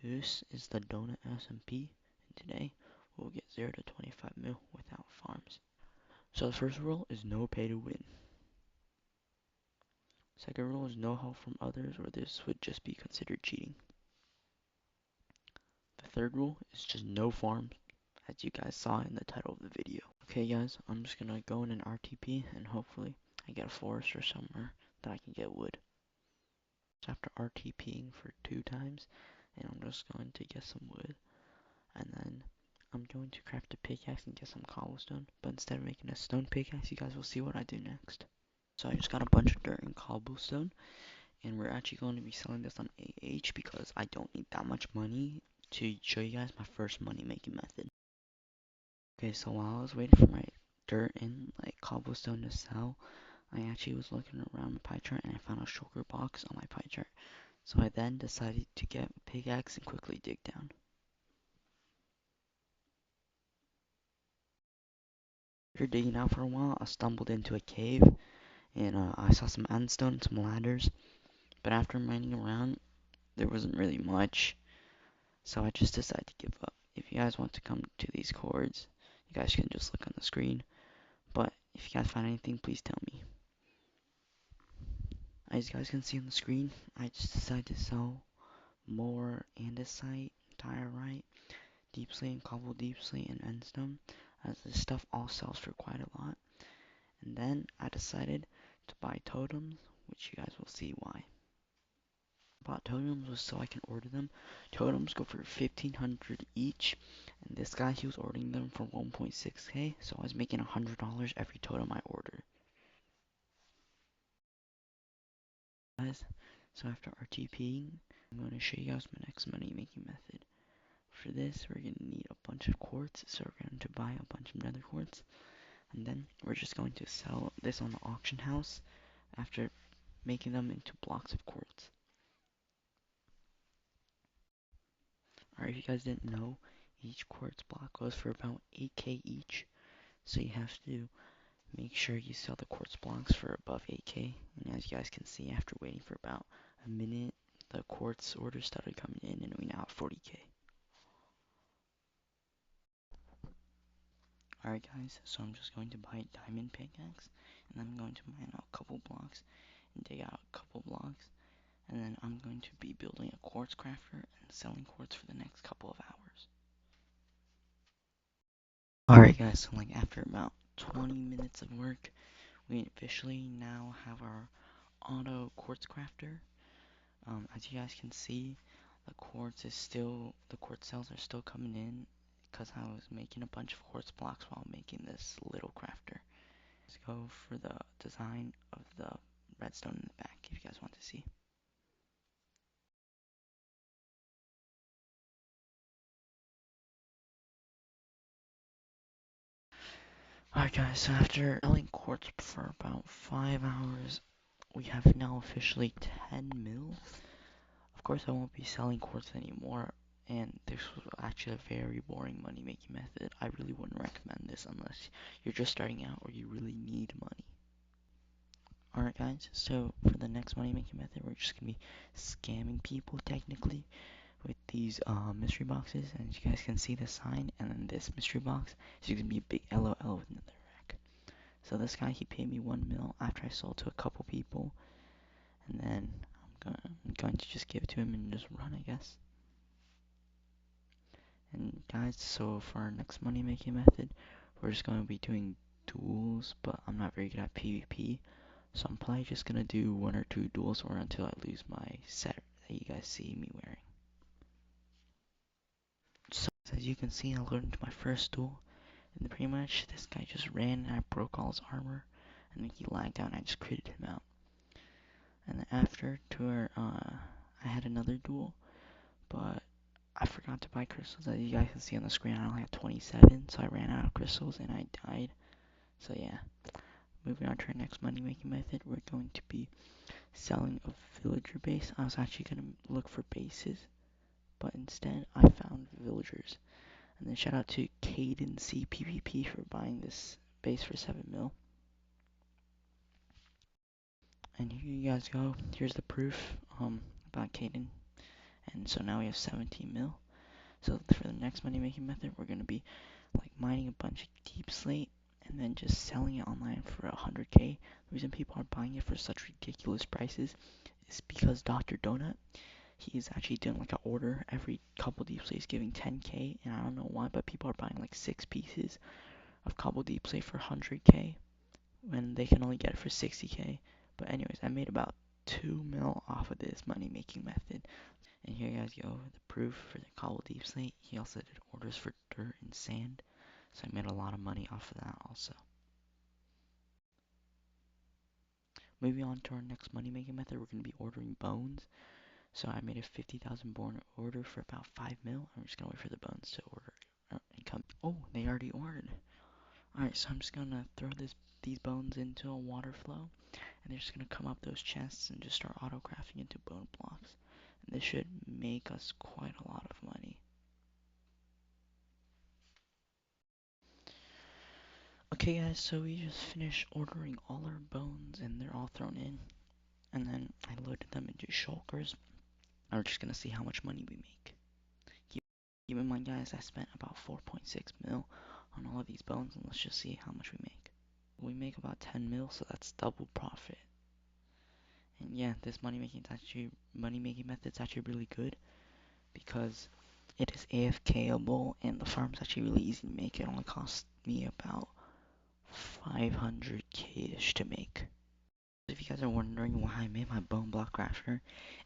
This is the Donut SMP, and today we'll get 0 to 25 mil without farms. So the first rule is no pay to win. Second rule is no help from others, or this would just be considered cheating. The third rule is just no farms, as you guys saw in the title of the video. Okay guys, I'm just gonna go in an RTP and hopefully I get a forest or somewhere that I can get wood. So after RTPing for 2 times, and I'm just going to get some wood, and then I'm going to craft a pickaxe and get some cobblestone, but instead of making a stone pickaxe, you guys will see what I do next. So I just got a bunch of dirt and cobblestone, and we're actually going to be selling this on AH because I don't need that much money to show you guys my first money making method. Okay, so while I was waiting for my dirt and like cobblestone to sell, I actually was looking around my pie chart and I found a shulker box on my pie chart. So I then decided to get a pickaxe and quickly dig down. After digging out for a while, I stumbled into a cave, and I saw some endstone and some ladders, but after mining around, there wasn't really much, so I just decided to give up. If you guys want to come to these chords, you guys can just look on the screen, but if you guys find anything, please tell me. As you guys can see on the screen, I just decided to sell more andesite, diorite, deep slate, cobble deep slate, and endstone, as this stuff all sells for quite a lot. And then I decided to buy totems, which you guys will see why. Bought totems was so I can order them. Totems go for 1,500 each, and this guy, he was ordering them for 1.6k, so I was making $100 every totem I ordered. Guys, so after RTPing, I'm going to show you guys my next money making method. For this, we're going to need a bunch of quartz, so we're going to buy a bunch of nether quartz, and then we're just going to sell this on the auction house after making them into blocks of quartz. Alright, if you guys didn't know, each quartz block goes for about 8k each, so you have to make sure you sell the quartz blocks for above 8k, and as you guys can see, after waiting for about a minute, the quartz orders started coming in, and we now have 40k. Alright guys, so I'm just going to buy a diamond pickaxe, and then I'm going to mine out a couple blocks, and dig out a couple blocks, and then I'm going to be building a quartz crafter and selling quartz for the next couple of hours. Alright guys, so like after about 20 minutes of work, we officially now have our auto quartz crafter. As you guys can see, the quartz cells are still coming in because I was making a bunch of quartz blocks while making this little crafter. Let's go for the design of the redstone in the back if you guys want to see. Alright guys, so after selling quartz for about 5 hours, we have now officially 10 mil. Of course I won't be selling quartz anymore, and this was actually a very boring money making method. I really wouldn't recommend this unless you're just starting out or you really need money. Alright guys, so for the next money making method, we're just gonna be scamming people technically with these mystery boxes, and as you guys can see the sign, and then this mystery box is gonna be a big LOL with netherrack. So this guy, he paid me 1 mil after I sold to a couple people, and then I'm going to just give it to him and just run, I guess. And guys, so for our next money making method, we're just going to be doing duels, but I'm not very good at PvP, so I'm probably just going to do 1 or 2 duels or until I lose my set that you guys see me wearing. So as you can see, I loaded into my first duel, and pretty much this guy just ran and I broke all his armor, and then he lagged out and I just critted him out. And then after I had another duel, but I forgot to buy crystals. As you guys can see on the screen, I only have 27, so I ran out of crystals and I died. So yeah, moving on to our next money making method, we're going to be selling a villager base. I was actually going to look for bases, but instead I found villagers. And then shout out to Caden CPVP for buying this base for 7 mil. And here you guys go. Here's the proof about Caden. and so now we have 17 mil. So for the next money making method, we're gonna be like mining a bunch of deep slate and then just selling it online for 100k. The reason people are buying it for such ridiculous prices is because Dr. Donut, he is actually doing like an order every couple deep slates giving 10k, and I don't know why, but people are buying like 6 pieces of cobble deep slate for 100k when they can only get it for 60k. But anyways, I made about 2 mil off of this money making method. And here you guys go, the proof for the cobble deep slate. He also did orders for dirt and sand, so I made a lot of money off of that also. Moving on to our next money making method, we're going to be ordering bones. So I made a 50,000 bone order for about 5 mil. I'm just going to wait for the bones to order and come. Oh, they already ordered. Alright, so I'm just going to throw these bones into a water flow, and they're just going to come up those chests and just start auto crafting into bone blocks. And this should make us quite a lot of money. Okay guys, so we just finished ordering all our bones and they're all thrown in. And then I loaded them into shulkers. And we're just gonna see how much money we make. Keep in mind guys, I spent about 4.6 mil on all of these bones, and let's just see how much we make. We make about 10 mil, so that's double profit. And yeah, this money making method's actually really good because it is AFKable and the farm's actually really easy to make. It only cost me about 500k-ish to make. If you guys are wondering why I made my bone block crafter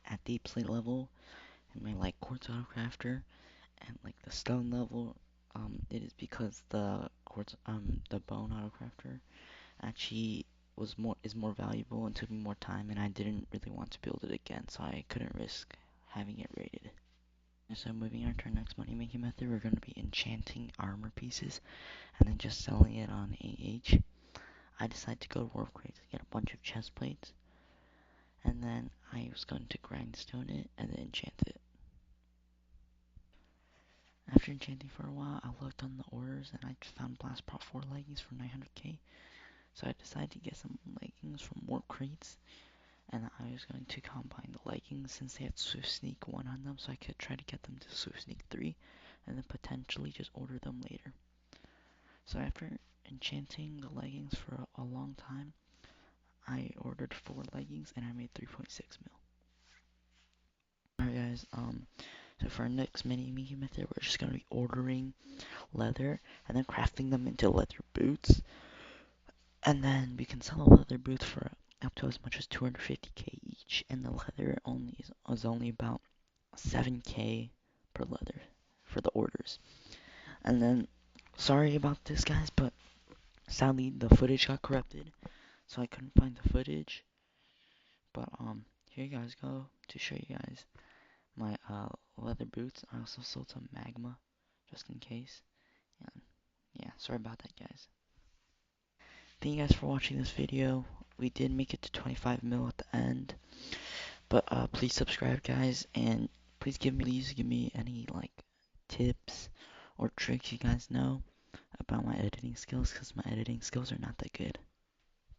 at deep slate level and my like quartz auto crafter and like the stone level, it is because the bone auto crafter actually is more valuable and took me more time, and I didn't really want to build it again, so I couldn't risk having it rated. So moving on to our next money making method, we're going to be enchanting armor pieces and then just selling it on AH. I decided to go to Warp Crate to get a bunch of chest plates, and then I was going to grindstone it and then enchant it. After enchanting for a while, I looked on the orders and I found Blast Prot 4 leggings for 900k. So I decided to get some leggings from Warp Crates, and I was going to combine the leggings since they had Swift Sneak 1 on them, so I could try to get them to Swift Sneak 3 and then potentially just order them later. So after enchanting the leggings for a long time, I ordered 4 leggings and I made 3.6 mil. Alright guys, so for our next mini method, we're just going to be ordering leather and then crafting them into leather boots. And then we can sell the leather boots for up to as much as 250k each, and the leather is only about 7k per leather for the orders. And then, sorry about this guys, but sadly the footage got corrupted, so I couldn't find the footage. But here you guys go to show you guys my leather boots. I also sold some magma just in case. And yeah, sorry about that guys. Thank you guys for watching this video. We did make it to 25 mil at the end, but please subscribe guys, and please give me any like tips or tricks you guys know about my editing skills, because my editing skills are not that good.